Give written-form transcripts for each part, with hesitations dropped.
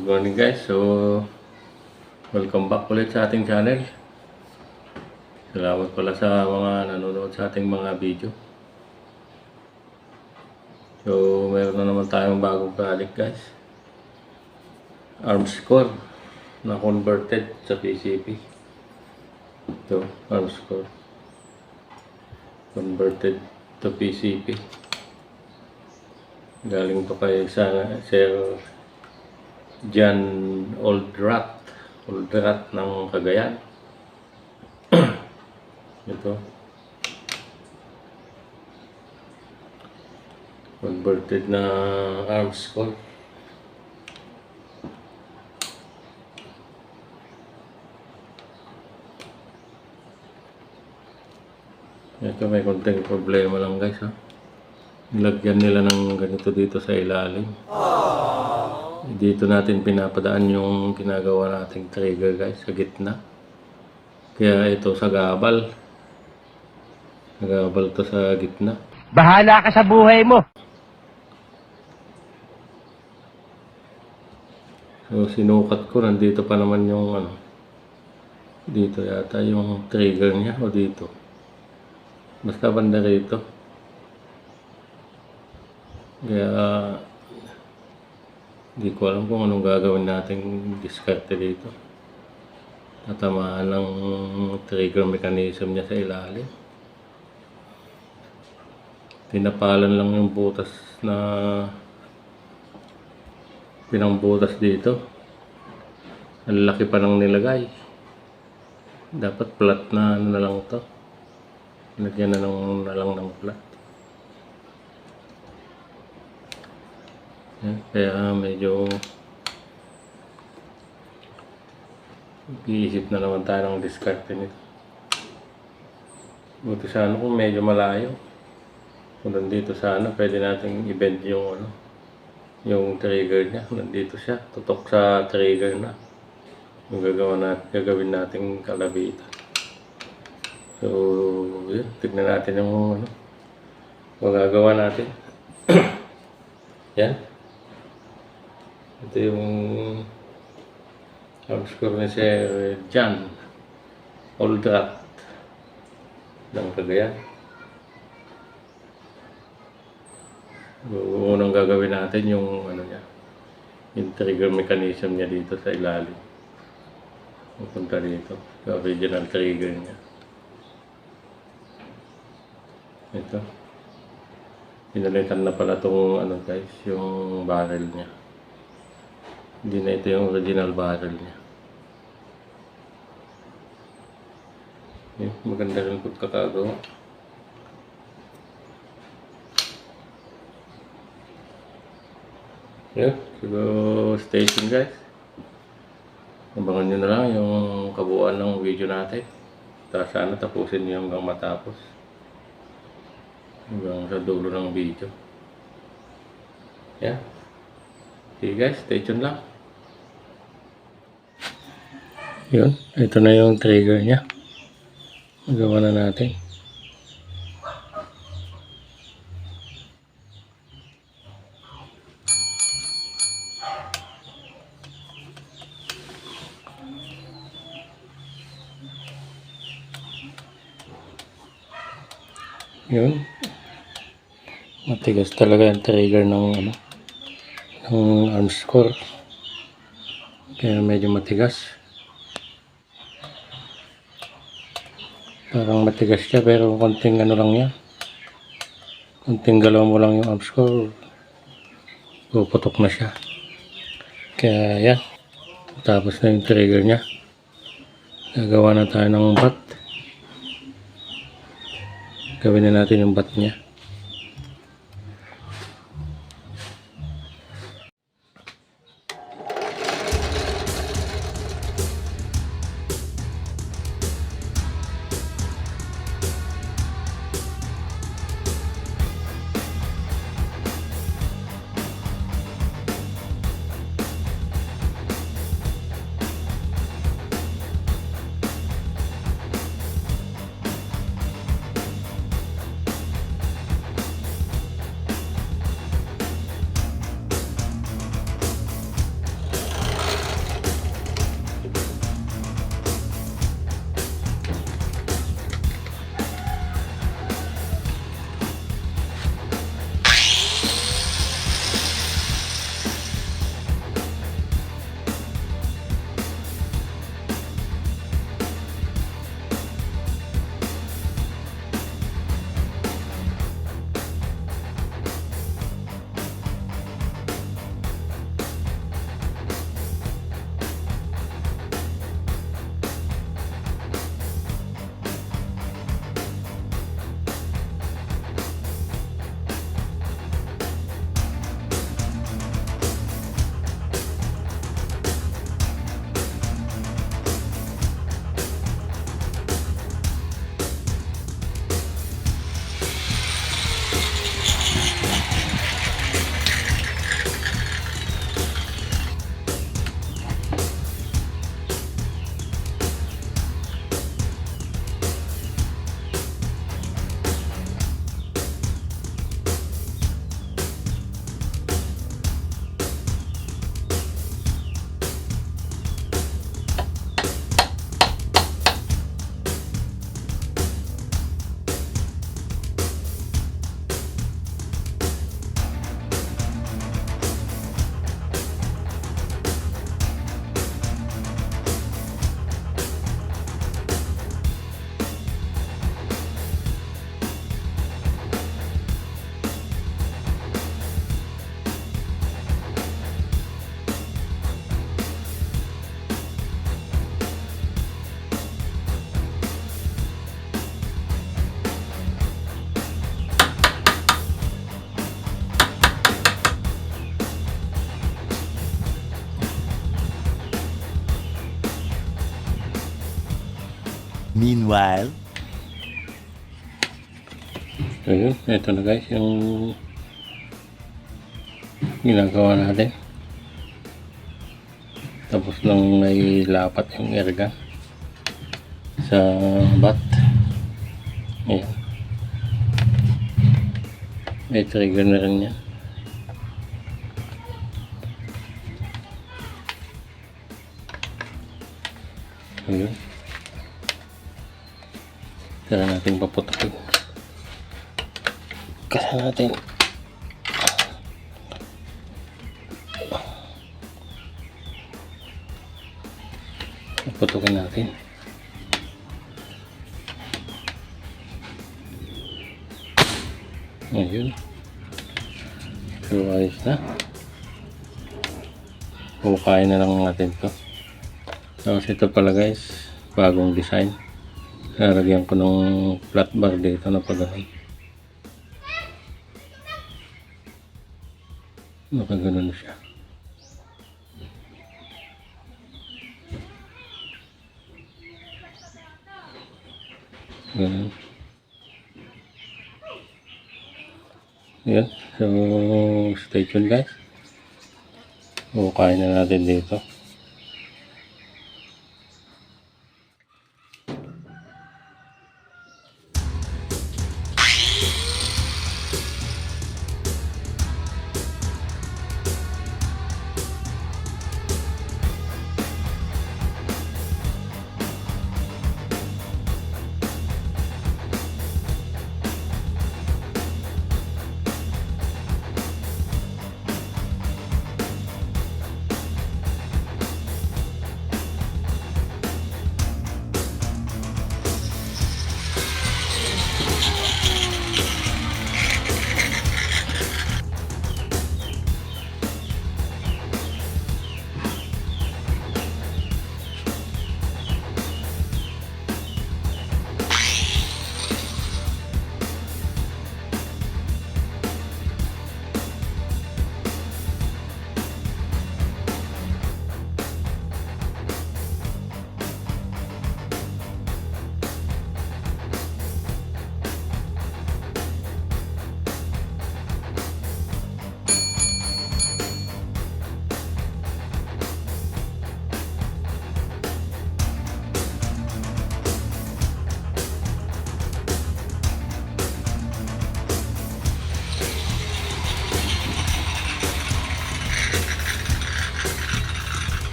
Good morning guys. Welcome back ulit sa ating channel. Salamat pala sa mga nanonood sa ating mga video. Meron na naman tayong bagong project guys. Arms core na converted sa PCB. Ito, arms core. Converted to PCB. Galing to kay Sir John Oldrat ng Cagayan. Ito converted na arms core. Ito may konting problema lang guys ha. Nilagyan nila ng ganito dito sa ilalim. Dito natin pinapadaan yung ginagawa nating trigger guys sa gitna. Kaya ito sa gabal. Gabal to sa gitna. Bahala ka sa buhay mo. Sinukat ko, nandito pa naman yung dito yata yung trigger niya o dito. Basta banda rito. Kaya hindi ko alam kung anong gagawin natin diskarte dito. Tatamaan ng trigger mechanism niya sa ilalim. Tinapalan lang yung butas na pinangbutas dito. Ang laki pa ng nilagay. Dapat flat na na lang to. Lagyan na lang ng flat. Yan, kaya medyo iisip na naman tayo ng diskarte nito. Buti sana kung medyo malayo. Kung nandito sana pwede natin i-bend yung trigger niya. Nandito siya, tutok sa trigger na. Yung gagawin natin kalabitan. Yun, tignan natin yung magagawa natin. Yan. Ito yung arms core ni Sir John Oldrat ng Cagayan. Unang gagawin natin yung niya, yung trigger mechanism niya dito sa ilalim. Pupunta dito, sa original trigger niya. Ito. Pinalitan na pala itong guys, yung barrel niya. Hindi na ito yung original barrel niya. Maganda rin pagkakagawa. So stay tuned guys. Abangan nyo na lang yung kabuuan ng video natin. Sana tapusin nyo hanggang matapos. Hanggang sa dulo ng video. Okay guys, stay tuned lang. Yun, ito na yung trigger niya. Magawa na natin. Yun. Matigas talaga yung trigger ng arms core. Kaya medyo matigas. Parang matigas siya pero konting lang yan. Konting galaw mo lang yung arms core, puputok na siya. Kaya yan. Tapos na yung trigger niya. Gagawa na tayo ng bat. Gawin na natin yung bat niya. Meanwhile, Ayun, ito na guys yung ginagawa natin. Tapos nang may lapat yung airgun sa bat. Ayan. May trigger na rin yan. Ayun. Tara natin paputokin. Kasa natin. Paputokin natin. Ayun. So, ayos na. Hukayin na lang natin to. Tapos ito pala guys, bagong design. Lalagyan ko ng flat bar dito na pagano'n. Nakaganon siya. Ganun. Yan. So, stay tuned guys. Hukayin na natin dito.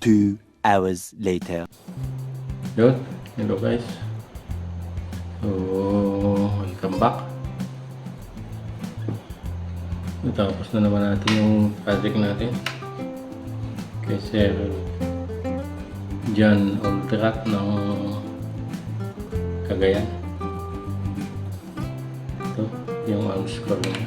Two hours later. Yun. Hello guys. So, welcome back. Natapos na naman natin yung project natin. Kay Sir John Oltrat ng Cagayan. Ito, yung arm score niya.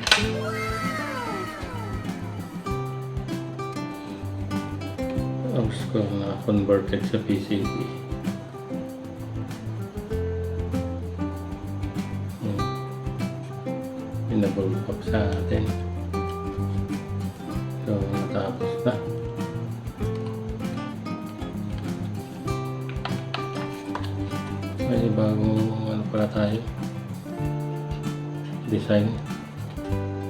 Arm score na converted sa PCB. pinabulkap sa atin. So, natapos na. May bagong ano pala tayo. Design.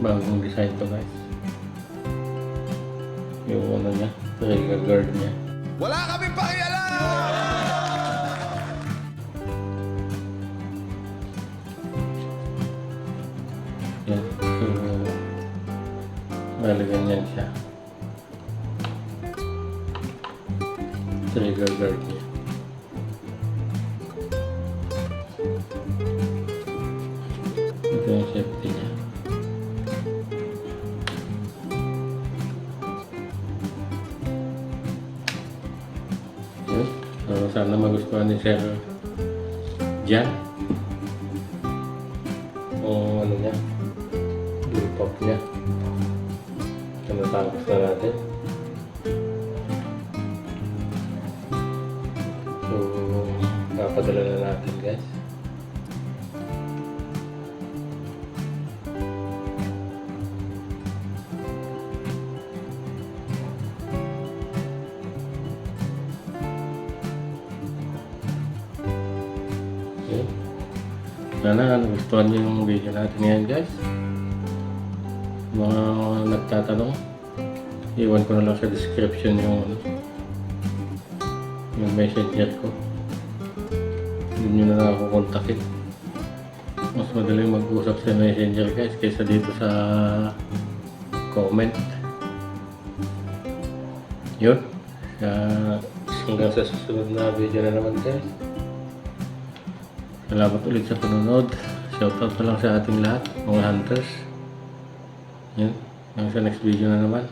Bagong design to guys. Yung ano niya, trigger guard niya. Wala kaming pakialam! Yan. So, malagyan yan siya. Trigger guard niya. Ito yung safety niya. Yun. So, sana magustuhan ni Sir Jan. Kung ano niya, loop-up niya. So, natapos na natin. So, napadala na natin guys. Okay. Sana nagustuhan niyo yung video natin ngayon guys. Mga nagtatanong, iwan ko na lang sa description yung messenger ko. Hindi nyo na lang ako kontakin. Mas madaling mag-usap sa messenger guys kaysa dito sa comment. Yun. Hanggang sa susunod na video na naman guys. Salamat ulit sa panonood. Shoutout na lang sa ating lahat, mga hunters. Yun. Hanggang sa next video na naman.